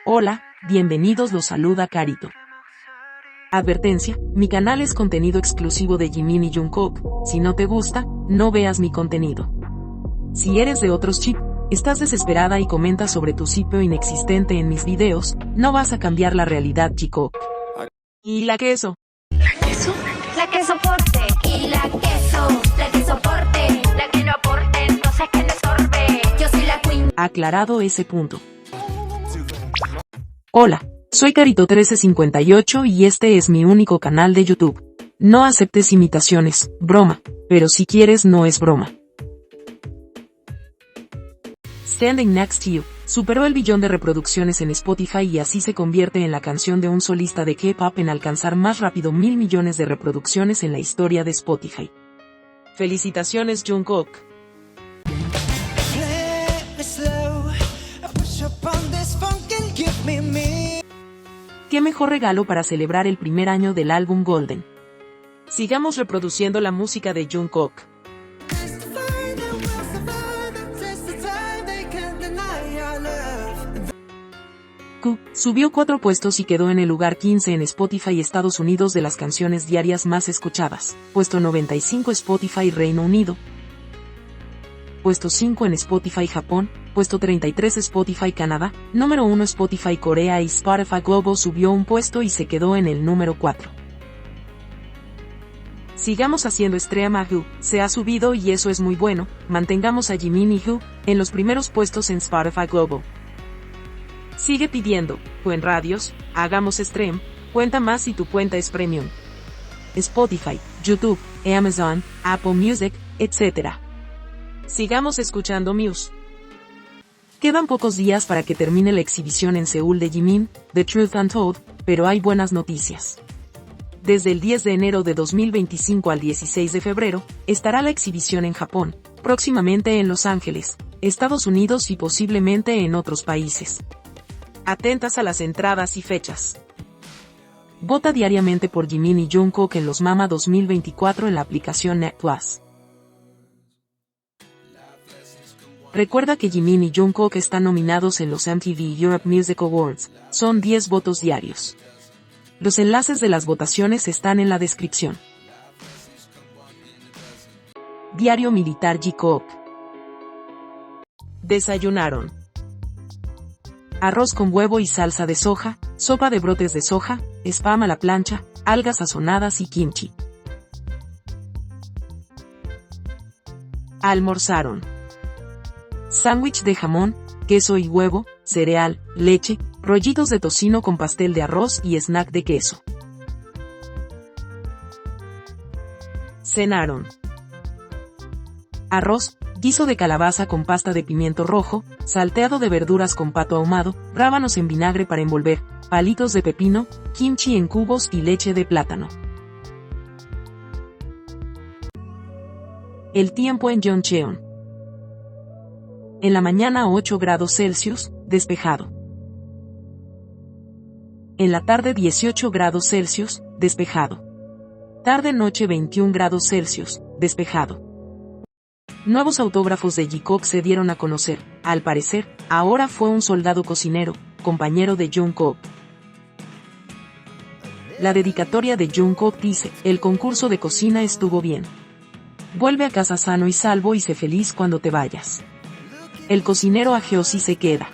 Hola, bienvenidos, los saluda Carito. Advertencia, mi canal es contenido exclusivo de Jimin y Jungkook, si no te gusta, no veas mi contenido. Si eres de otros chip, estás desesperada y comentas sobre tu sitio inexistente en mis videos, no vas a cambiar la realidad, chico. ¿Y la queso? ¿La queso? La que soporte. Y la que soporte. La que no aporte, entonces que le sorbe. Yo soy la queen. Aclarado ese punto. Hola, soy Carito1358 y este es mi único canal de YouTube. No aceptes imitaciones, broma, pero si quieres no es broma. Standing Next to You superó el billón de reproducciones en Spotify y así se convierte en la canción de un solista de K-pop en alcanzar más rápido 1.000 millones de reproducciones en la historia de Spotify. Felicitaciones, Jungkook. ¿Qué mejor regalo para celebrar el primer año del álbum Golden? Sigamos reproduciendo la música de Jungkook. Q subió 4 puestos y quedó en el lugar 15 en Spotify Estados Unidos de las canciones diarias más escuchadas, puesto 95 Spotify Reino Unido, puesto 5 en Spotify Japón, puesto 33 Spotify Canadá, número 1 Spotify Corea y Spotify Global subió un puesto y se quedó en el número 4. Sigamos haciendo stream a Who, se ha subido y eso es muy bueno, mantengamos a Jimin y Who en los primeros puestos en Spotify Global. Sigue pidiendo, o en radios, hagamos stream, cuenta más si tu cuenta es premium. Spotify, YouTube, Amazon, Apple Music, etc. Sigamos escuchando Muse. Quedan pocos días para que termine la exhibición en Seúl de Jimin, The Truth Untold, pero hay buenas noticias. Desde el 10 de enero de 2025 al 16 de febrero, estará la exhibición en Japón, próximamente en Los Ángeles, Estados Unidos y posiblemente en otros países. Atentas a las entradas y fechas. Vota diariamente por Jimin y Jungkook en los Mama 2024 en la aplicación Net Plus. Recuerda que Jimin y Jungkook están nominados en los MTV Europe Music Awards, son 10 votos diarios. Los enlaces de las votaciones están en la descripción. Diario Militar Jikook. Desayunaron. Arroz con huevo y salsa de soja, sopa de brotes de soja, spam a la plancha, algas sazonadas y kimchi. Almorzaron. Sándwich de jamón, queso y huevo, cereal, leche, rollitos de tocino con pastel de arroz y snack de queso. Cenaron. Arroz, guiso de calabaza con pasta de pimiento rojo, salteado de verduras con pato ahumado, rábanos en vinagre para envolver, palitos de pepino, kimchi en cubos y leche de plátano. El tiempo en Yeoncheon. En la mañana 8 grados Celsius, despejado. En la tarde 18 grados Celsius, despejado. Tarde-noche 21 grados Celsius, despejado. Nuevos autógrafos de Jikook se dieron a conocer, al parecer, ahora fue un soldado cocinero, compañero de Jungkook. La dedicatoria de Jungkook dice, el concurso de cocina estuvo bien. Vuelve a casa sano y salvo y sé feliz cuando te vayas. El cocinero a Jeosi se queda.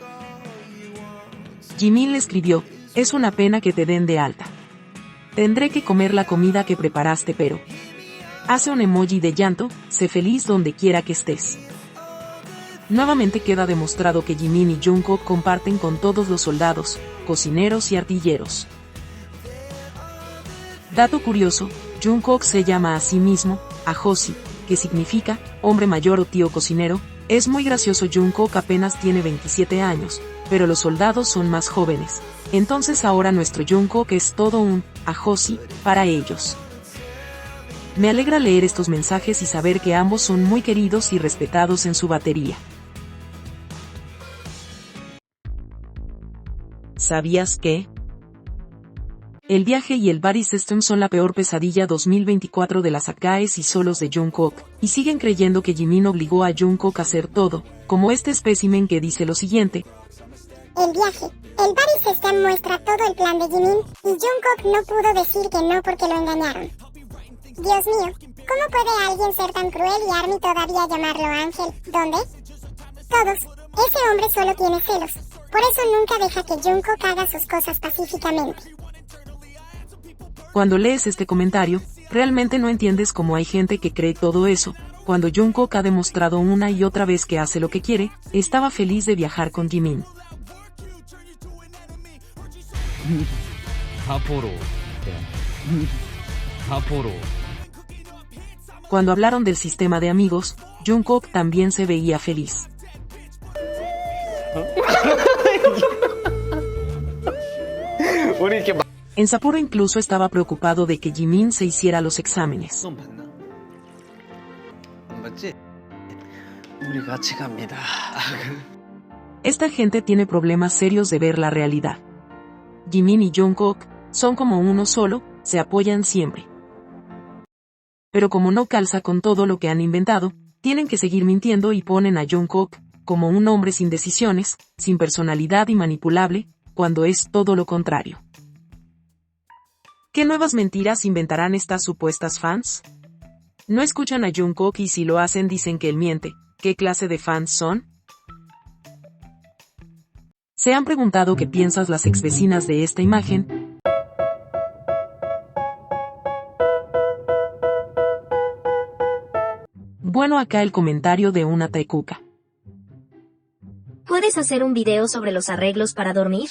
Jimin le escribió, es una pena que te den de alta. Tendré que comer la comida que preparaste pero... Hace un emoji de llanto, sé feliz donde quiera que estés. Nuevamente queda demostrado que Jimin y Jungkook comparten con todos los soldados, cocineros y artilleros. Dato curioso, Jungkook se llama a sí mismo, Ajosi, que significa, hombre mayor o tío cocinero. Es muy gracioso, Jungkook apenas tiene 27 años, pero los soldados son más jóvenes. Entonces ahora nuestro Jungkook es todo un Ajosi para ellos. Me alegra leer estos mensajes y saber que ambos son muy queridos y respetados en su batería. ¿Sabías que? El viaje y el body system son la peor pesadilla 2024 de las AKAs y solos de Jungkook, y siguen creyendo que Jimin obligó a Jungkook a hacer todo, como este espécimen que dice lo siguiente. El viaje. El Body System muestra todo el plan de Jimin y Jungkook no pudo decir que no porque lo engañaron. Dios mío, ¿cómo puede alguien ser tan cruel y ARMY todavía llamarlo ángel? ¿Dónde? Todos. Ese hombre solo tiene celos. Por eso nunca deja que Jungkook haga sus cosas pacíficamente. Cuando lees este comentario, realmente no entiendes cómo hay gente que cree todo eso. Cuando Jungkook ha demostrado una y otra vez que hace lo que quiere, estaba feliz de viajar con Jimin. Cuando hablaron del sistema de amigos, Jungkook también se veía feliz. En Sapporo incluso estaba preocupado de que Jimin se hiciera los exámenes. Esta gente tiene problemas serios de ver la realidad. Jimin y Jungkook son como uno solo, se apoyan siempre. Pero como no calza con todo lo que han inventado, tienen que seguir mintiendo y ponen a Jungkook como un hombre sin decisiones, sin personalidad y manipulable, cuando es todo lo contrario. ¿Qué nuevas mentiras inventarán estas supuestas fans? No escuchan a Jungkook y si lo hacen dicen que él miente. ¿Qué clase de fans son? ¿Se han preguntado qué piensas las exvecinas de esta imagen? Bueno, acá el comentario de una taikuka. ¿Puedes hacer un video sobre los arreglos para dormir?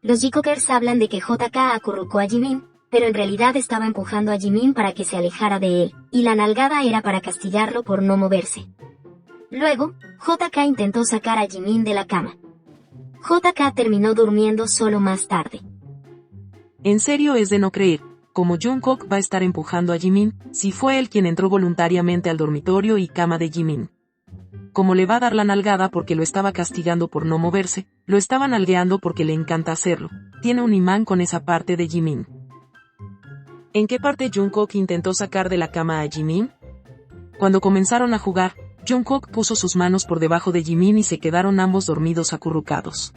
Los Jikokers hablan de que JK acurrucó a Jimin, pero en realidad estaba empujando a Jimin para que se alejara de él, y la nalgada era para castigarlo por no moverse. Luego, JK intentó sacar a Jimin de la cama. JK terminó durmiendo solo más tarde. En serio es de no creer, como Jungkook va a estar empujando a Jimin, si fue él quien entró voluntariamente al dormitorio y cama de Jimin. Como le va a dar la nalgada porque lo estaba castigando por no moverse, lo estaba nalgueando porque le encanta hacerlo, tiene un imán con esa parte de Jimin. ¿En qué parte Jungkook intentó sacar de la cama a Jimin? Cuando comenzaron a jugar, Jungkook puso sus manos por debajo de Jimin y se quedaron ambos dormidos acurrucados.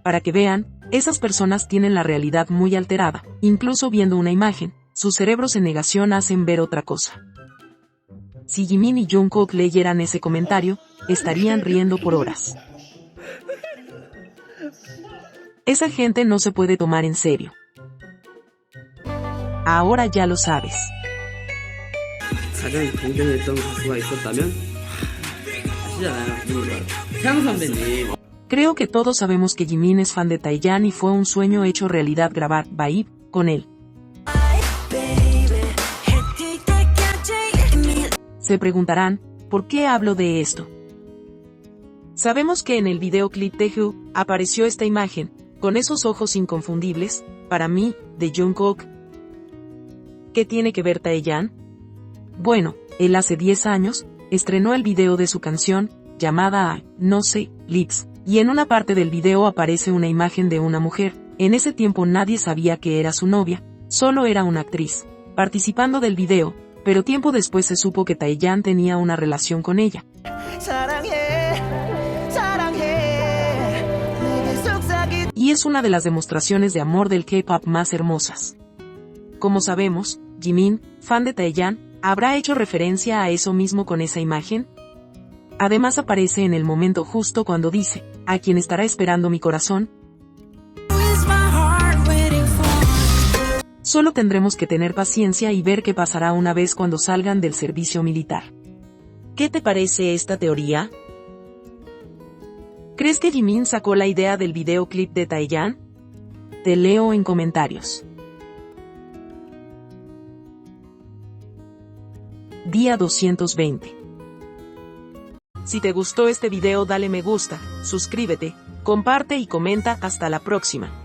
Para que vean, esas personas tienen la realidad muy alterada, incluso viendo una imagen, sus cerebros en negación hacen ver otra cosa. Si Jimin y Jungkook leyeran ese comentario, estarían riendo por horas. Esa gente no se puede tomar en serio. Ahora ya lo sabes. 가장 공정했던 가수가 있었다면 아시잖아요. 누굴까요? 태양 선배님. Creo que todos sabemos que Jimin es fan de Taeyan y fue un sueño hecho realidad grabar Vibe con él. Se preguntarán, ¿por qué hablo de esto? Sabemos que en el videoclip de Who apareció esta imagen, con esos ojos inconfundibles, para mí, de Jungkook. ¿Qué tiene que ver Taeyan? Bueno, él hace 10 años, estrenó el video de su canción, llamada No sé, Lips, y en una parte del video aparece una imagen de una mujer. En ese tiempo nadie sabía que era su novia, solo era una actriz, participando del video, pero tiempo después se supo que Taeyan tenía una relación con ella. Y es una de las demostraciones de amor del K-pop más hermosas. Como sabemos, Jimin, fan de Taeyan, ¿habrá hecho referencia a eso mismo con esa imagen? Además aparece en el momento justo cuando dice, ¿a quién estará esperando mi corazón? Solo tendremos que tener paciencia y ver qué pasará una vez cuando salgan del servicio militar. ¿Qué te parece esta teoría? ¿Crees que Jimin sacó la idea del videoclip de Taeyan? Te leo en comentarios. Día 220. Si te gustó este video dale me gusta, suscríbete, comparte y comenta. Hasta la próxima.